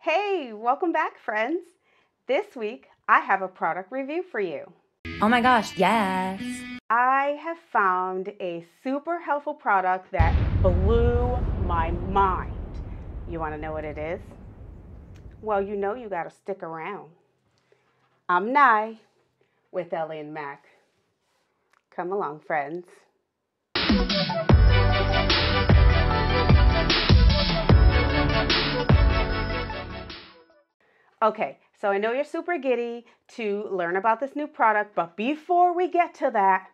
Hey, welcome back, friends. This week, I have a product review for you. Oh my gosh, yes. I have found a super helpful product that blew my mind. You want to know what it is? Well, you know you got to stick around. I'm Nye with Ellie and Mac. Come along, friends. Okay, so I know you're super giddy to learn about this new product, but before we get to that,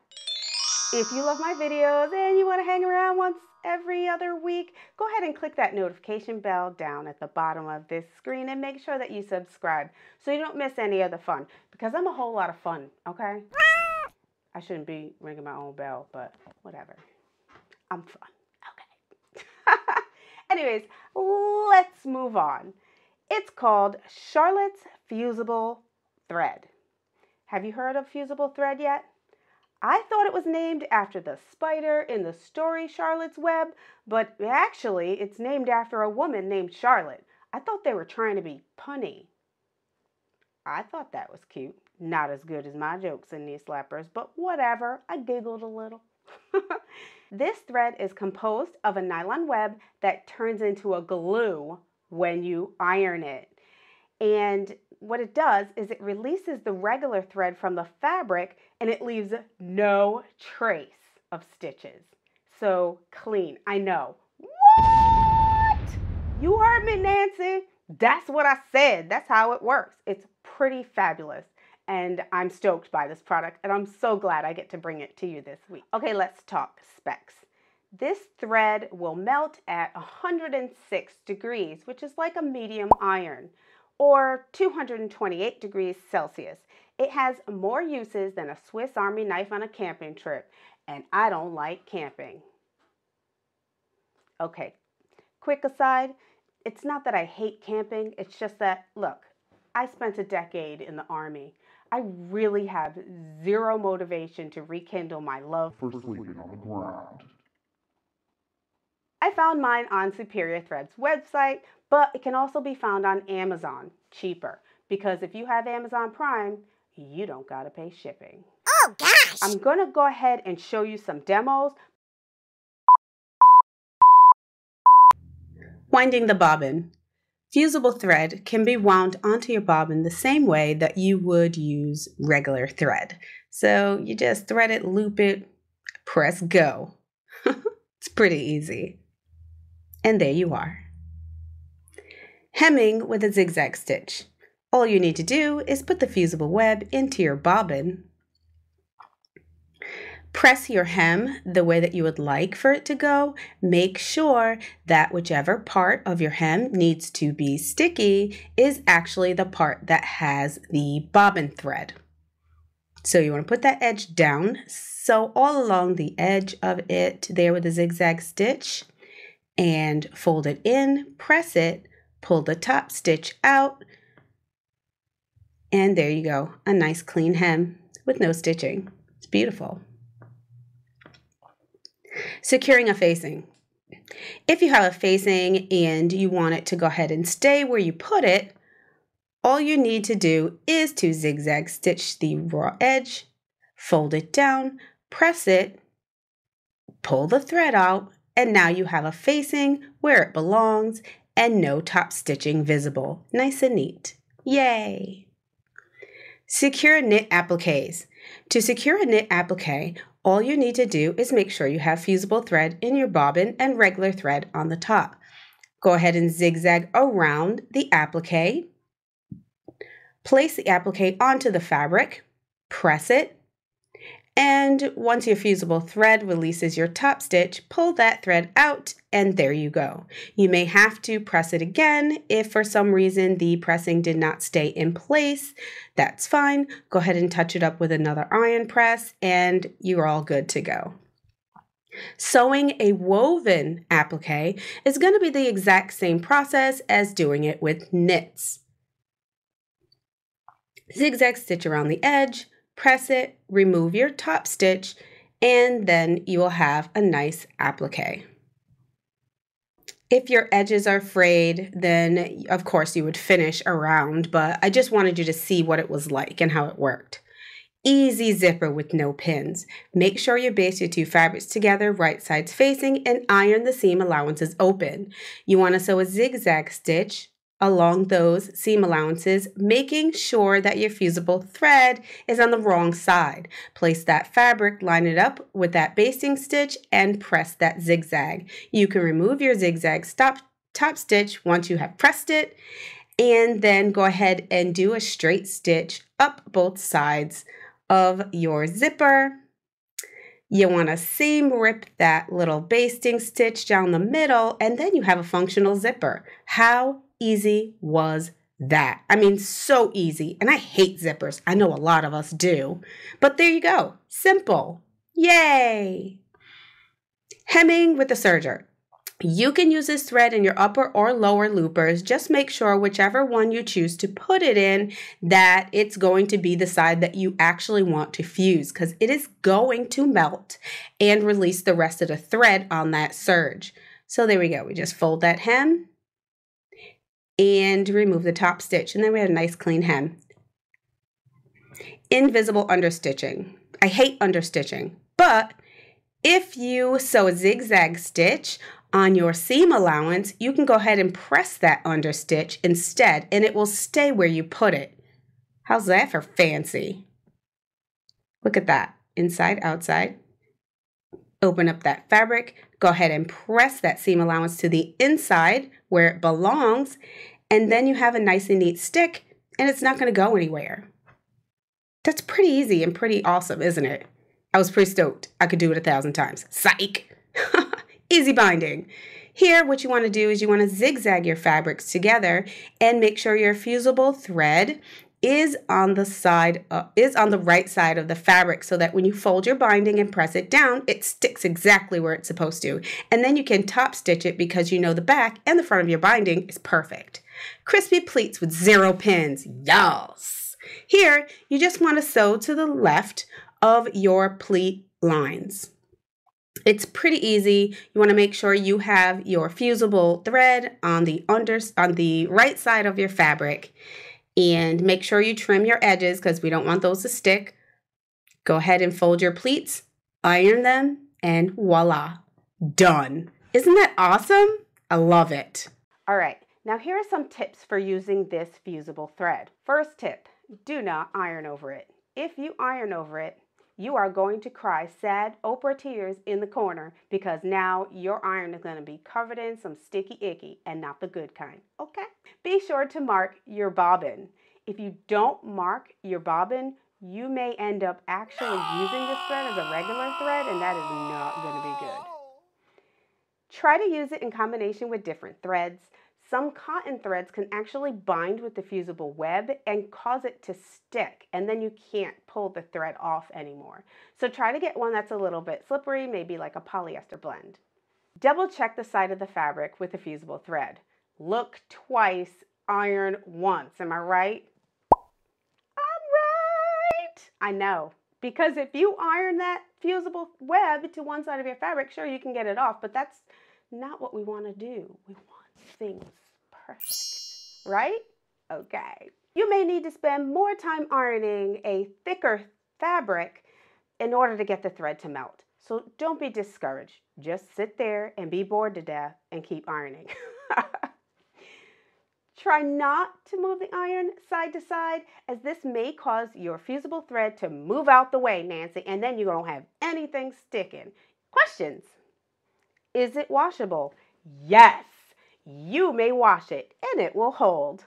if you love my videos and you want to hang around once every other week, go ahead and click that notification bell down at the bottom of this screen and make sure that you subscribe so you don't miss any of the fun, because I'm a whole lot of fun, okay? I shouldn't be ringing my own bell, but whatever. I'm fun, okay? Anyways, let's move on. It's called Charlotte's Fusible Thread. Have you heard of Fusible Thread yet? I thought it was named after the spider in the story Charlotte's Web, but actually it's named after a woman named Charlotte. I thought they were trying to be punny. I thought that was cute. Not as good as my jokes in Knee Slappers, but whatever. I giggled a little. This thread is composed of a nylon web that turns into a glue when you iron it. And what it does is it releases the regular thread from the fabric and it leaves no trace of stitches. So clean, I know. What? You heard me, Nancy. That's what I said. That's how it works. It's pretty fabulous. And I'm stoked by this product and I'm so glad I get to bring it to you this week. Okay, let's talk specs. This thread will melt at 106 degrees, which is like a medium iron, or 228 degrees Celsius. It has more uses than a Swiss Army knife on a camping trip, and I don't like camping. Okay, quick aside, it's not that I hate camping, it's just that, look, I spent a decade in the Army. I really have zero motivation to rekindle my love for sleeping on the ground. I found mine on Superior Thread's website, but it can also be found on Amazon, cheaper, because if you have Amazon Prime, you don't gotta pay shipping. Oh gosh! I'm gonna go ahead and show you some demos. Winding the bobbin. Fusible thread can be wound onto your bobbin the same way that you would use regular thread. So you just thread it, loop it, press go. It's pretty easy. And there you are. Hemming with a zigzag stitch. All you need to do is put the fusible web into your bobbin. Press your hem the way that you would like for it to go. Make sure that whichever part of your hem needs to be sticky is actually the part that has the bobbin thread. So you want to put that edge down. So all along the edge of it there with a zigzag stitch, and fold it in, press it, pull the top stitch out, and there you go, a nice clean hem with no stitching. It's beautiful. Securing a facing. If you have a facing and you want it to go ahead and stay where you put it, all you need to do is to zigzag stitch the raw edge, fold it down, press it, pull the thread out, and now you have a facing where it belongs and no top stitching visible. Nice and neat. Yay! Secure knit appliques. To secure a knit applique, all you need to do is make sure you have fusible thread in your bobbin and regular thread on the top. Go ahead and zigzag around the applique. Place the applique onto the fabric, press it, and once your fusible thread releases your top stitch, pull that thread out, and there you go. You may have to press it again if for some reason the pressing did not stay in place. That's fine. Go ahead and touch it up with another iron press, and you're all good to go. Sewing a woven applique is going to be the exact same process as doing it with knits. Zigzag stitch around the edge, press it, remove your top stitch, and then you will have a nice applique. If your edges are frayed, then of course you would finish around, but I just wanted you to see what it was like and how it worked. Easy zipper with no pins. Make sure you baste your two fabrics together, right sides facing, and iron the seam allowances open. You want to sew a zigzag stitch along those seam allowances, making sure that your fusible thread is on the wrong side. Place that fabric, line it up with that basting stitch, and press that zigzag. You can remove your zigzag top stitch once you have pressed it, and then go ahead and do a straight stitch up both sides of your zipper. You want to seam rip that little basting stitch down the middle, and then you have a functional zipper. How easy was that? I mean, so easy. And I hate zippers. I know a lot of us do. But there you go. Simple. Yay! Hemming with the serger. You can use this thread in your upper or lower loopers. Just make sure whichever one you choose to put it in, that it's going to be the side that you actually want to fuse, because it is going to melt and release the rest of the thread on that serge. So there we go. We just fold that hem and remove the top stitch, and then we have a nice clean hem. Invisible understitching. I hate understitching, but if you sew a zigzag stitch on your seam allowance, you can go ahead and press that understitch instead, and it will stay where you put it. How's that for fancy? Look at that. Inside, outside. Open up that fabric. Go ahead and press that seam allowance to the inside where it belongs, and then you have a nice and neat stick, and it's not going to go anywhere. That's pretty easy and pretty awesome, isn't it? I was pretty stoked. I could do it 1,000 times. Psych! Easy binding. Here, what you want to do is you want to zigzag your fabrics together and make sure your fusible thread is on the right side of the fabric, so that when you fold your binding and press it down, it sticks exactly where it's supposed to. And then you can top stitch it, because you know the back and the front of your binding is perfect. Crispy pleats with 0 pins. Yes! Here, you just want to sew to the left of your pleat lines. It's pretty easy. You want to make sure you have your fusible thread on the right side of your fabric, and make sure you trim your edges, because we don't want those to stick. Go ahead and fold your pleats, iron them, and voila, done. Isn't that awesome? I love it. All right, now here are some tips for using this fusible thread. First tip, do not iron over it. If you iron over it, you are going to cry sad Oprah tears in the corner, because now your iron is going to be covered in some sticky icky, and not the good kind, okay? Be sure to mark your bobbin. If you don't mark your bobbin, you may end up actually using this thread as a regular thread, and that is not going to be good. Try to use it in combination with different threads. Some cotton threads can actually bind with the fusible web and cause it to stick, and then you can't pull the thread off anymore. So try to get one that's a little bit slippery, maybe like a polyester blend. Double check the side of the fabric with the fusible thread. Look twice, iron once. Am I right? I'm right! I know, because if you iron that fusible web to one side of your fabric, sure, you can get it off, but that's not what we want to do. We want things perfect, right? Okay. You may need to spend more time ironing a thicker fabric in order to get the thread to melt. So don't be discouraged. Just sit there and be bored to death and keep ironing. Try not to move the iron side to side, as this may cause your fusible thread to move out the way, Nancy, and then you don't have anything sticking. Questions? Is it washable? Yes, you may wash it and it will hold.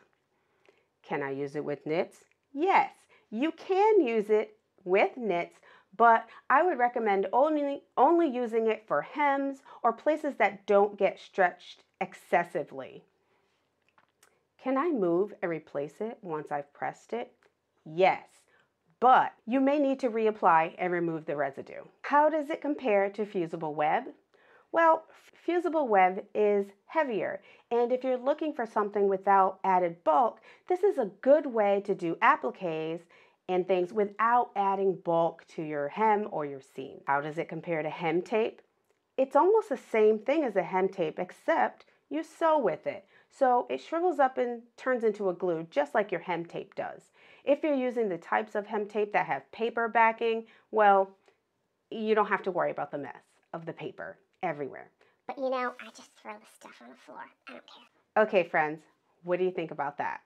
Can I use it with knits? Yes, you can use it with knits, but I would recommend only using it for hems or places that don't get stretched excessively. Can I move and replace it once I've pressed it? Yes, but you may need to reapply and remove the residue. How does it compare to fusible web? Well, fusible web is heavier, and if you're looking for something without added bulk, this is a good way to do appliques and things without adding bulk to your hem or your seam. How does it compare to hem tape? It's almost the same thing as a hem tape, except you sew with it. So it shrivels up and turns into a glue just like your hem tape does. If you're using the types of hem tape that have paper backing, well, you don't have to worry about the mess of the paper everywhere. But you know, I just throw the stuff on the floor. I don't care. Okay, friends, what do you think about that?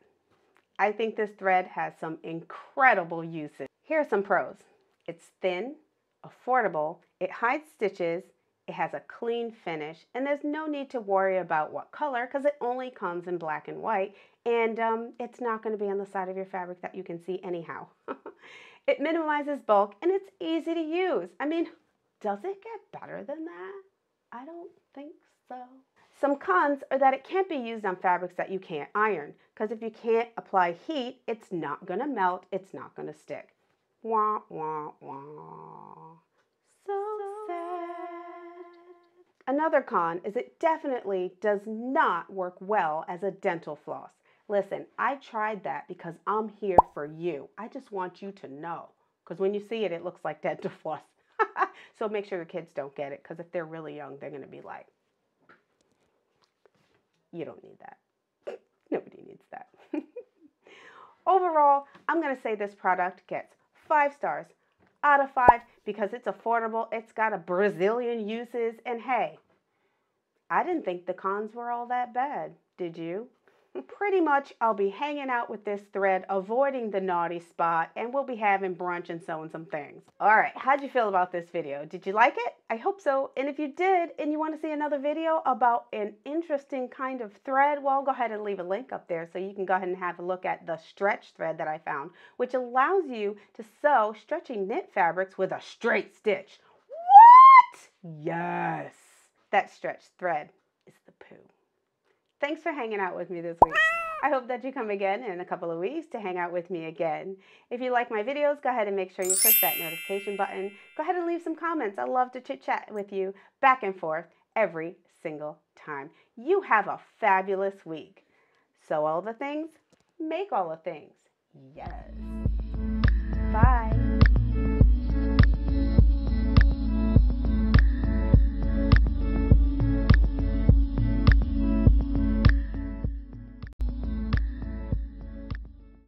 I think this thread has some incredible uses. Here are some pros. It's thin, affordable, it hides stitches, it has a clean finish, and there's no need to worry about what color because it only comes in black and white, and it's not going to be on the side of your fabric that you can see anyhow. It minimizes bulk and it's easy to use. I mean, does it get better than that? I don't think so. Some cons are that it can't be used on fabrics that you can't iron, because if you can't apply heat, it's not going to melt, it's not going to stick. Wah, wah, wah. So sad. Another con is it definitely does not work well as a dental floss. Listen, I tried that because I'm here for you. I just want you to know, because when you see it, it looks like dental floss. So make sure the kids don't get it, because if they're really young, they're going to be like, you don't need that. Nobody needs that. Overall, I'm going to say this product gets 5 stars out of 5 because it's affordable, it's got a Brazilian uses, and hey, I didn't think the cons were all that bad, did you? Pretty much I'll be hanging out with this thread, avoiding the naughty spot, and we'll be having brunch and sewing some things. Alright, how'd you feel about this video? Did you like it? I hope so. And if you did, and you want to see another video about an interesting kind of thread, well, go ahead and leave a link up there so you can go ahead and have a look at the stretch thread that I found, which allows you to sew stretchy knit fabrics with a straight stitch. What? Yes! That stretch thread is the poo. Thanks for hanging out with me this week. I hope that you come again in a couple of weeks to hang out with me again. If you like my videos, go ahead and make sure you click that notification button. Go ahead and leave some comments. I love to chit chat with you back and forth every single time. You have a fabulous week. Sew all the things, make all the things. Yes. Bye.